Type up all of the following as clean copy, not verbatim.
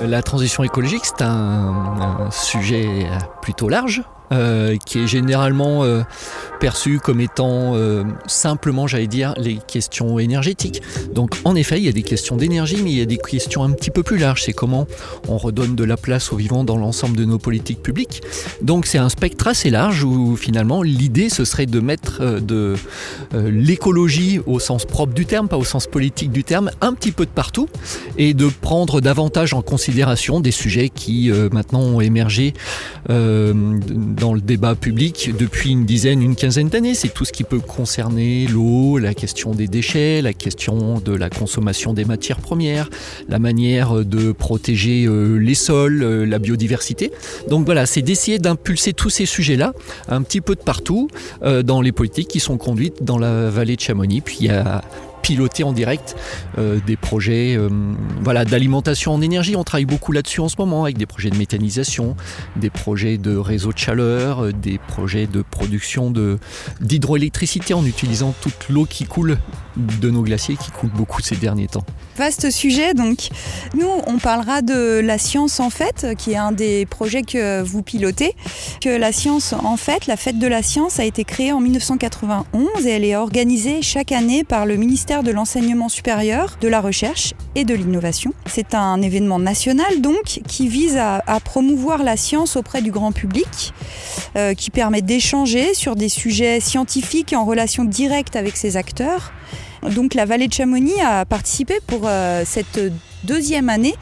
La transition écologique, c'est un sujet plutôt large, qui est généralement perçu comme étant simplement, j'allais dire, les questions énergétiques. Donc en effet, il y a des questions d'énergie, mais il y a des questions un petit peu plus larges. C'est comment on redonne de la place aux vivants dans l'ensemble de nos politiques publiques. Donc c'est un spectre assez large où finalement l'idée ce serait de mettre de l'écologie au sens propre du terme, pas au sens politique du terme, un petit peu de partout, et de prendre davantage en considération des sujets qui maintenant ont émergé dans le débat public depuis une quinzaine d'années. C'est tout ce qui peut concerner l'eau, la question des déchets, la question de la consommation des matières premières, la manière de protéger les sols, la biodiversité. Donc voilà, c'est d'essayer d'impulser tous ces sujets-là un petit peu de partout dans les politiques qui sont conduites dans la vallée de Chamonix. Puis il y a piloter en direct des projets d'alimentation en énergie. On travaille beaucoup là-dessus en ce moment avec des projets de méthanisation, des projets de réseaux de chaleur, des projets de production d'hydroélectricité en utilisant toute l'eau qui coule de nos glaciers, qui coule beaucoup ces derniers temps. Vaste sujet, donc. Nous, on parlera de la science en fête, qui est un des projets que vous pilotez. Que la science en fête, la fête de la science, a été créée en 1991 et elle est organisée chaque année par le ministère de l'Enseignement supérieur, de la Recherche et de l'Innovation. C'est un événement national, donc, qui vise à promouvoir la science auprès du grand public, qui permet d'échanger sur des sujets scientifiques en relation directe avec ses acteurs. Donc la vallée de Chamonix a participé pour cette deuxième année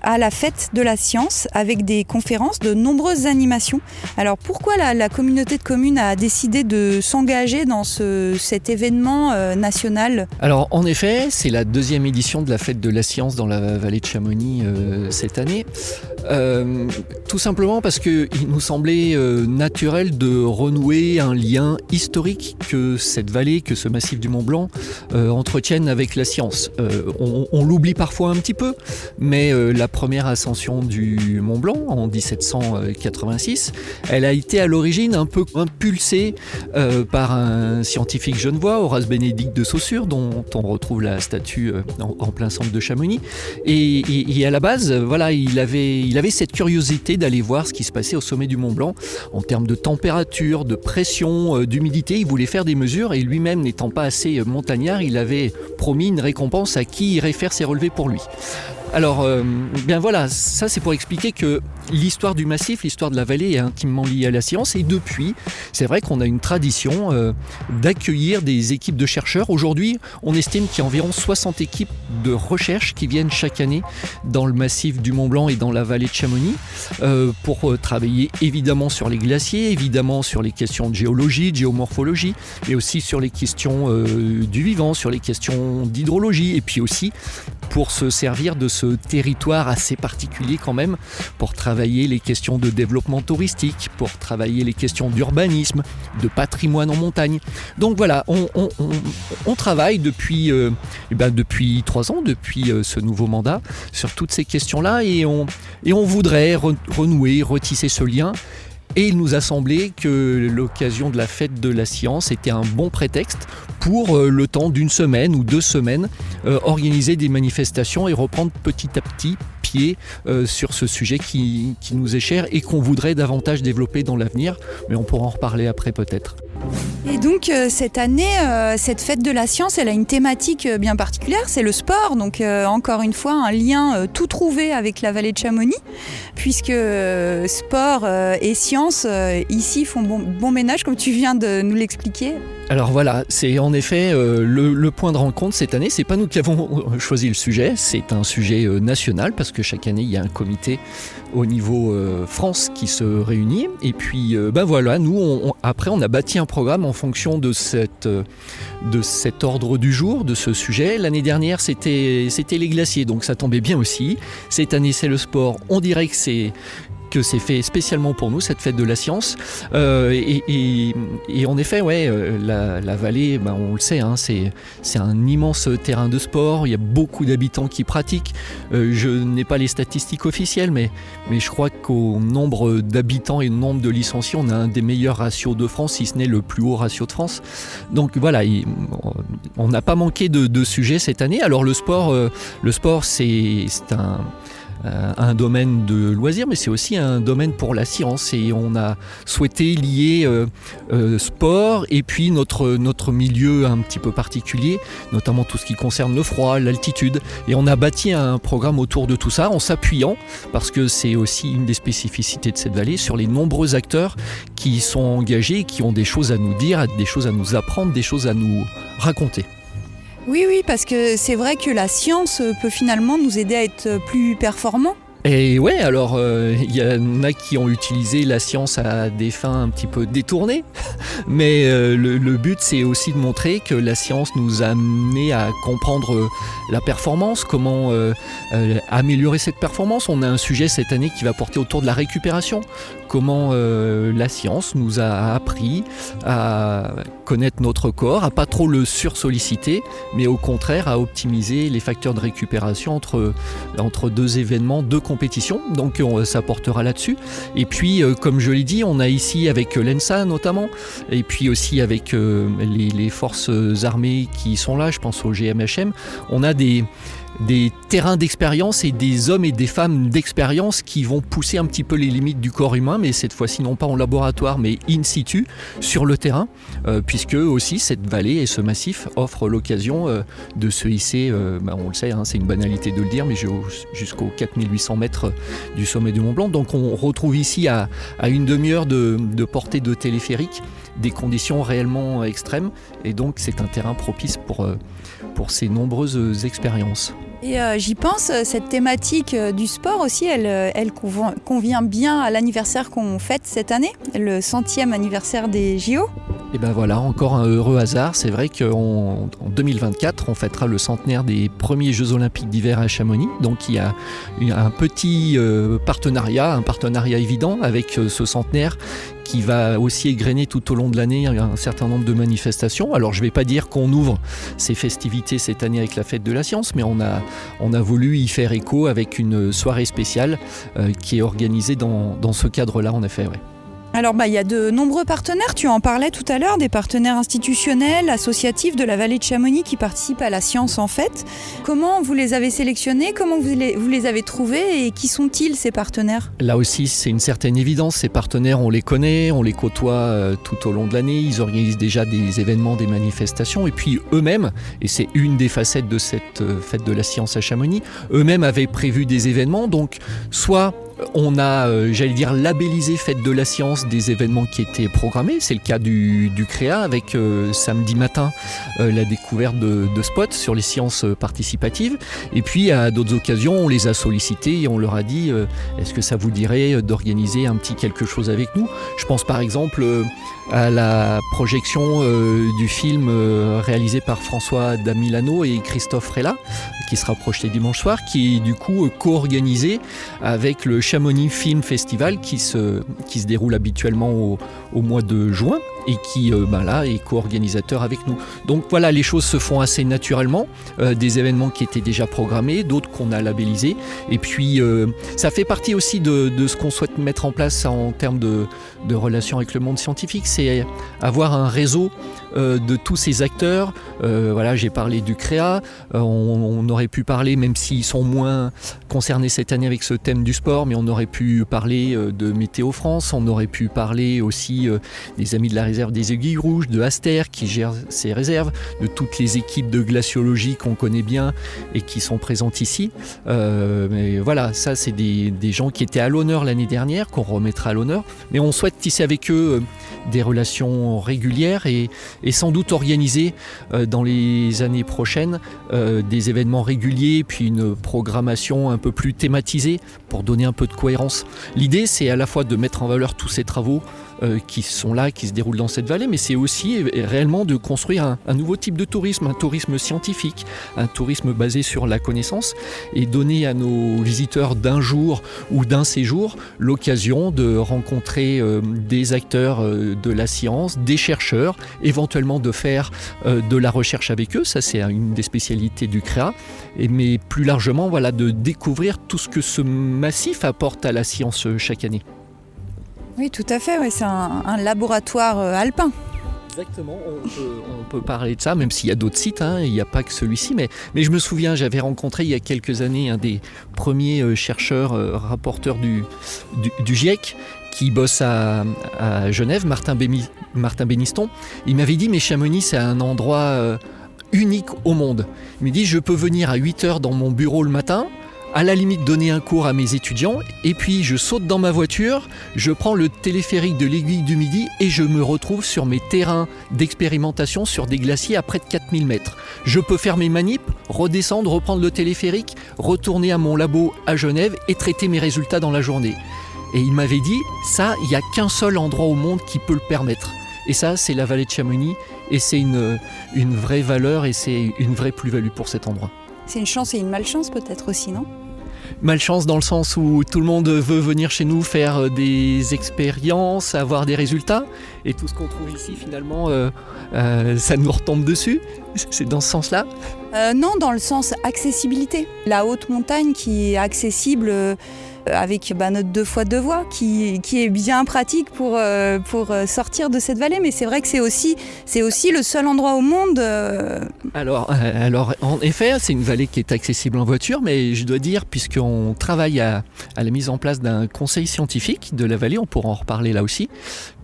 à la fête de la science avec des conférences, de nombreuses animations. Alors pourquoi la communauté de communes a décidé de s'engager dans cet événement national ? Alors en effet, c'est la deuxième édition de la fête de la science dans la vallée de Chamonix cette année. Tout simplement parce qu'il nous semblait naturel de renouer un lien historique que cette vallée, que ce massif du Mont Blanc entretiennent avec la science. On l'oublie parfois un petit peu, mais la première ascension du Mont Blanc en 1786, elle a été à l'origine un peu impulsée par un scientifique genevois, Horace Bénédicte de Saussure, dont on retrouve la statue en plein centre de Chamonix. Et à la base, voilà, il avait cette curiosité d'aller voir ce qui se passait au sommet du Mont Blanc en termes de température, de pression, d'humidité. Il voulait faire des mesures et lui-même n'étant pas assez montagnard, il avait promis une récompense à qui irait faire ses relevés pour lui. Alors, bien voilà, ça c'est pour expliquer que l'histoire du massif, l'histoire de la vallée est intimement liée à la science et depuis, c'est vrai qu'on a une tradition d'accueillir des équipes de chercheurs. Aujourd'hui, on estime qu'il y a environ 60 équipes de recherche qui viennent chaque année dans le massif du Mont Blanc et dans la vallée de Chamonix pour travailler évidemment sur les glaciers, évidemment sur les questions de géologie, de géomorphologie, mais aussi sur les questions du vivant, sur les questions d'hydrologie et puis aussi pour se servir de ce territoire assez particulier quand même, pour travailler les questions de développement touristique, pour travailler les questions d'urbanisme, de patrimoine en montagne. Donc voilà, on travaille depuis 3 ans, depuis ce nouveau mandat, sur toutes ces questions-là et on voudrait renouer, retisser ce lien. Et il nous a semblé que l'occasion de la fête de la science était un bon prétexte pour le temps d'une semaine ou 2 semaines organiser des manifestations et reprendre petit à petit pied sur ce sujet qui nous est cher et qu'on voudrait davantage développer dans l'avenir, mais on pourra en reparler après peut-être. Et donc cette année, cette fête de la science, elle a une thématique bien particulière, c'est le sport. Donc encore une fois, un lien tout trouvé avec la vallée de Chamonix, puisque sport et science ici font bon ménage, comme tu viens de nous l'expliquer. Alors voilà, c'est en effet le point de rencontre cette année. C'est pas nous qui avons choisi le sujet, c'est un sujet national parce que chaque année il y a un comité au niveau France qui se réunit. Et puis voilà, nous après on a bâti un programme en fonction de cet ordre du jour, de ce sujet. L'année dernière c'était les glaciers, donc ça tombait bien aussi. Cette année c'est le sport. On dirait que c'est fait spécialement pour nous, cette fête de la science. Et en effet, la vallée, on le sait, c'est un immense terrain de sport. Il y a beaucoup d'habitants qui pratiquent. Je n'ai pas les statistiques officielles, mais je crois qu'au nombre d'habitants et au nombre de licenciés, on a un des meilleurs ratios de France, si ce n'est le plus haut ratio de France. Donc voilà, on n'a pas manqué de sujets cette année. Alors le sport, c'est un domaine de loisirs, mais c'est aussi un domaine pour la science. Et on a souhaité lier sport et puis notre milieu un petit peu particulier, notamment tout ce qui concerne le froid, l'altitude. Et on a bâti un programme autour de tout ça en s'appuyant, parce que c'est aussi une des spécificités de cette vallée, sur les nombreux acteurs qui sont engagés, qui ont des choses à nous dire, des choses à nous apprendre, des choses à nous raconter. Oui, parce que c'est vrai que la science peut finalement nous aider à être plus performants. Et ouais, alors il y en a qui ont utilisé la science à des fins un petit peu détournées, mais le but c'est aussi de montrer que la science nous a amené à comprendre la performance, comment améliorer cette performance. On a un sujet cette année qui va porter autour de la récupération, comment la science nous a appris à connaître notre corps, à pas trop le sursolliciter, mais au contraire à optimiser les facteurs de récupération entre deux événements, deux compétitions. Donc ça portera là-dessus. Et puis, comme je l'ai dit, on a ici avec l'ENSA notamment, et puis aussi avec les forces armées qui sont là, je pense au GMHM, on a des terrains d'expérience et des hommes et des femmes d'expérience qui vont pousser un petit peu les limites du corps humain, mais cette fois-ci non pas en laboratoire mais in situ, sur le terrain, puisque aussi cette vallée et ce massif offrent l'occasion de se hisser, on le sait, c'est une banalité de le dire, mais jusqu'aux 4800 mètres du sommet du Mont Blanc. Donc on retrouve ici à une demi-heure de portée de téléphérique des conditions réellement extrêmes, et donc c'est un terrain propice pour ces nombreuses expériences. Et j'y pense, cette thématique du sport aussi, elle convient bien à l'anniversaire qu'on fête cette année, le 100e anniversaire des JO. Et ben voilà, encore un heureux hasard. C'est vrai qu'en 2024, on fêtera le centenaire des premiers Jeux Olympiques d'hiver à Chamonix. Donc il y a un petit partenariat évident avec ce centenaire qui va aussi égrener tout au long de l'année un certain nombre de manifestations. Alors je ne vais pas dire qu'on ouvre ces festivités cette année avec la fête de la science, mais on a voulu y faire écho avec une soirée spéciale qui est organisée dans ce cadre-là, en effet. Ouais. Alors il y a de nombreux partenaires, tu en parlais tout à l'heure, des partenaires institutionnels, associatifs de la vallée de Chamonix qui participent à la science en fait. Comment vous les avez sélectionnés, comment vous les avez trouvés et qui sont-ils ces partenaires ? Là aussi c'est une certaine évidence, ces partenaires on les connaît, on les côtoie tout au long de l'année, ils organisent déjà des événements, des manifestations et puis eux-mêmes, et c'est une des facettes de cette fête de la science à Chamonix, eux-mêmes avaient prévu des événements, donc soit on a, labellisé Fête de la Science des événements qui étaient programmés. C'est le cas du CREA avec samedi matin la découverte de spots sur les sciences participatives. Et puis à d'autres occasions, on les a sollicités et on leur a dit est-ce que ça vous dirait d'organiser un petit quelque chose avec nous ? Je pense par exemple à la projection du film réalisé par François Damilano et Christophe Rella, qui sera projeté dimanche soir, qui est du coup co-organisé avec le Chamonix Film Festival qui se déroule habituellement au mois de juin et qui là est co-organisateur avec nous. Donc voilà, les choses se font assez naturellement, des événements qui étaient déjà programmés, d'autres qu'on a labellisés, et puis ça fait partie aussi de ce qu'on souhaite mettre en place en termes de relations avec le monde scientifique, c'est avoir un réseau de tous ces acteurs. J'ai parlé du CREA, on aurait pu parler, même s'ils sont moins concernés cette année avec ce thème du sport, mais on aurait pu parler de Météo France, on aurait pu parler aussi des Amis de la réserve des Aiguilles Rouges, de Aster qui gère ces réserves, de toutes les équipes de glaciologie qu'on connaît bien et qui sont présentes ici. Mais voilà, ça c'est des gens qui étaient à l'honneur l'année dernière, qu'on remettra à l'honneur, mais on souhaite tisser avec eux des relations régulières et sans doute organiser dans les années prochaines des événements réguliers, puis une programmation un peu plus thématisée pour donner un peu de cohérence. L'idée, c'est à la fois de mettre en valeur tous ces travaux qui sont là, qui se déroulent dans cette vallée, mais c'est aussi réellement de construire un nouveau type de tourisme, un tourisme scientifique, un tourisme basé sur la connaissance, et donner à nos visiteurs d'un jour ou d'un séjour l'occasion de rencontrer des acteurs de la science, des chercheurs, éventuellement de faire de la recherche avec eux, ça c'est une des spécialités du CREA, mais plus largement de découvrir tout ce que ce massif apporte à la science chaque année. Oui, tout à fait, c'est un laboratoire alpin. Exactement, on peut parler de ça, même s'il y a d'autres sites, il n'y a pas que celui-ci, mais je me souviens, j'avais rencontré il y a quelques années un des premiers chercheurs, rapporteurs du GIEC, qui bosse à Genève, Martin Béniston. Il m'avait dit, mais Chamonix, c'est un endroit unique au monde. Il me dit, je peux venir à 8h dans mon bureau le matin, à la limite donner un cours à mes étudiants, et puis je saute dans ma voiture, je prends le téléphérique de l'Aiguille du Midi et je me retrouve sur mes terrains d'expérimentation sur des glaciers à près de 4000 mètres. Je peux faire mes manips, redescendre, reprendre le téléphérique, retourner à mon labo à Genève et traiter mes résultats dans la journée. Et il m'avait dit, ça, il n'y a qu'un seul endroit au monde qui peut le permettre. Et ça, c'est la vallée de Chamonix, et c'est une vraie valeur et c'est une vraie plus-value pour cet endroit. C'est une chance et une malchance peut-être aussi, non ? Malchance dans le sens où tout le monde veut venir chez nous faire des expériences, avoir des résultats, et tout ce qu'on trouve ici finalement, ça nous retombe dessus. C'est dans ce sens-là ? Non, dans le sens accessibilité. La haute montagne qui est accessible avec notre 2x2 voies, qui est bien pratique pour sortir de cette vallée. Mais c'est vrai que c'est aussi le seul endroit au monde. Alors, en effet, c'est une vallée qui est accessible en voiture, mais je dois dire, puisqu'on travaille à la mise en place d'un conseil scientifique de la vallée, on pourra en reparler là aussi,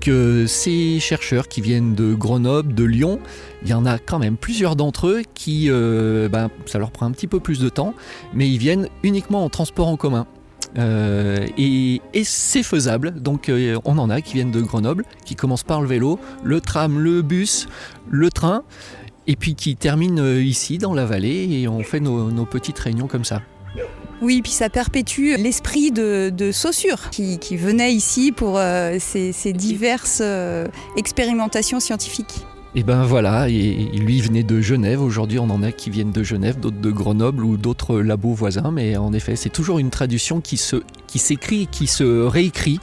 que ces chercheurs qui viennent de Grenoble, de Lyon, il y en a quand même plusieurs d'entre eux qui, ça leur prend un petit peu plus de temps, mais ils viennent uniquement en transport en commun. Et c'est faisable, donc on en a qui viennent de Grenoble, qui commencent par le vélo, le tram, le bus, le train, et puis qui terminent ici dans la vallée, et on fait nos petites réunions comme ça. Oui, puis ça perpétue l'esprit de Saussure qui venait ici pour ces diverses expérimentations scientifiques. Et ben voilà, et lui il venait de Genève, aujourd'hui on en a qui viennent de Genève, d'autres de Grenoble ou d'autres labos voisins, mais en effet c'est toujours une tradition qui s'écrit et qui se réécrit.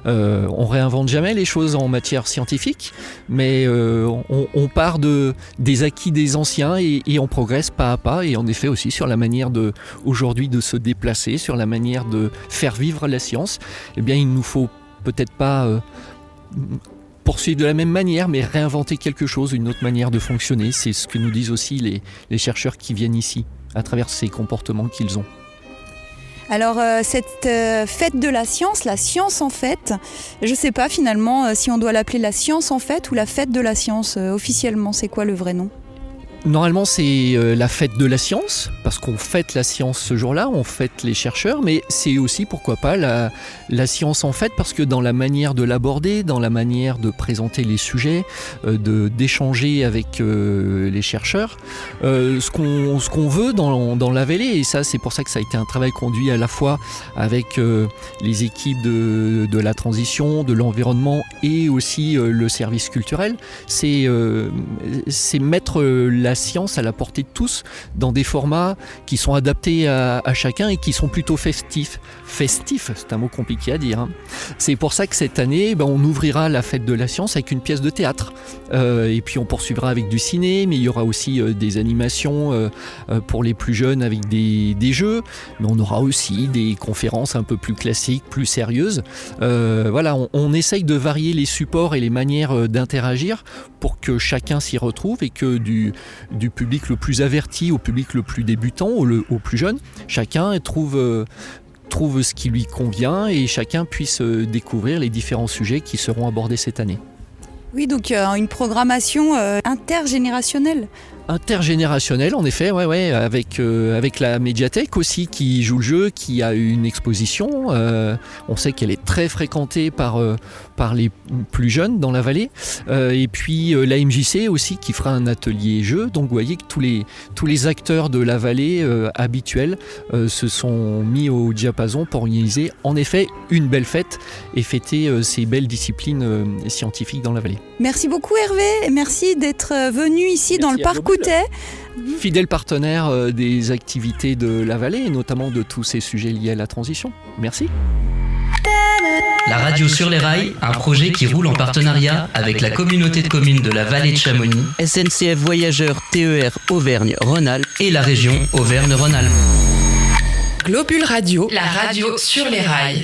On réinvente jamais les choses en matière scientifique, mais on part des acquis des anciens et on progresse pas à pas, et en effet aussi sur la manière aujourd'hui de se déplacer, sur la manière de faire vivre la science. Eh bien il nous faut peut-être pas poursuivre de la même manière, mais réinventer quelque chose, une autre manière de fonctionner. C'est ce que nous disent aussi les chercheurs qui viennent ici, à travers ces comportements qu'ils ont. Alors cette fête de la science en fait, je ne sais pas finalement si on doit l'appeler la science en fait ou la fête de la science. Officiellement, c'est quoi le vrai nom ? Normalement, c'est la fête de la science, parce qu'on fête la science ce jour-là, on fête les chercheurs, mais c'est aussi, pourquoi pas, la science en fête, parce que dans la manière de l'aborder, dans la manière de présenter les sujets, d'échanger avec les chercheurs, ce qu'on veut dans la vallée, et ça, c'est pour ça que ça a été un travail conduit à la fois avec les équipes de la transition, de l'environnement et aussi le service culturel, c'est mettre la science à la portée de tous dans des formats qui sont adaptés à chacun et qui sont plutôt festifs. Festif, c'est un mot compliqué à dire. C'est pour ça que cette année, on ouvrira la fête de la science avec une pièce de théâtre. Et puis on poursuivra avec du ciné, mais il y aura aussi des animations pour les plus jeunes avec des jeux. Mais on aura aussi des conférences un peu plus classiques, plus sérieuses. Voilà, on essaye de varier les supports et les manières d'interagir pour que chacun s'y retrouve et que du public le plus averti au public le plus débutant, au plus jeune, chacun trouve ce qui lui convient et chacun puisse découvrir les différents sujets qui seront abordés cette année. Oui, donc une programmation intergénérationnelle. Intergénérationnel, en effet, avec la médiathèque aussi qui joue le jeu, qui a une exposition. On sait qu'elle est très fréquentée par les plus jeunes dans la vallée. Et puis la MJC aussi qui fera un atelier jeu. Donc vous voyez que tous les acteurs de la vallée habituels se sont mis au diapason pour organiser en effet une belle fête et fêter ces belles disciplines scientifiques dans la vallée. Merci beaucoup Hervé, merci d'être venu ici dans le parc Coutet. Fidèle partenaire des activités de la vallée et notamment de tous ces sujets liés à la transition. Merci. La radio sur les rails, un projet qui roule en partenariat avec la communauté de communes de la vallée de Chamonix, SNCF Voyageurs TER Auvergne-Rhône-Alpes et la région Auvergne-Rhône-Alpes. Globule Radio, la radio sur les rails.